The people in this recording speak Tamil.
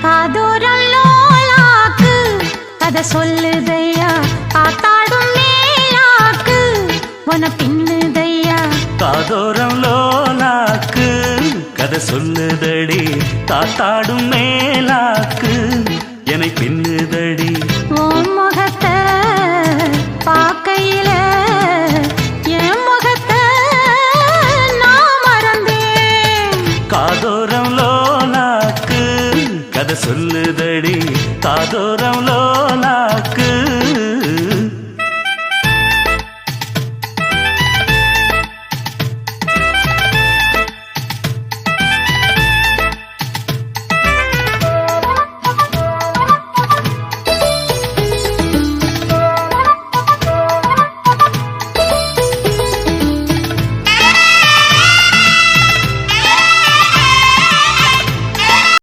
காதோரம் லோலாக்கு கதை சொல்லுதையா காத்தாடும் மேலாக்கு உன பின்னுதையா காதோரம் லோலாக்கு கதை சொல்லுதடி காத்தாடும் மேலாக்கு என்னை பின்னுதடி உன் முகத்தை பார்க்கையில என் முகத்தை நான் மறந்தேன் காதோரம் லோலாக்கு கதை சொல்லுதடி காதோரம் லோ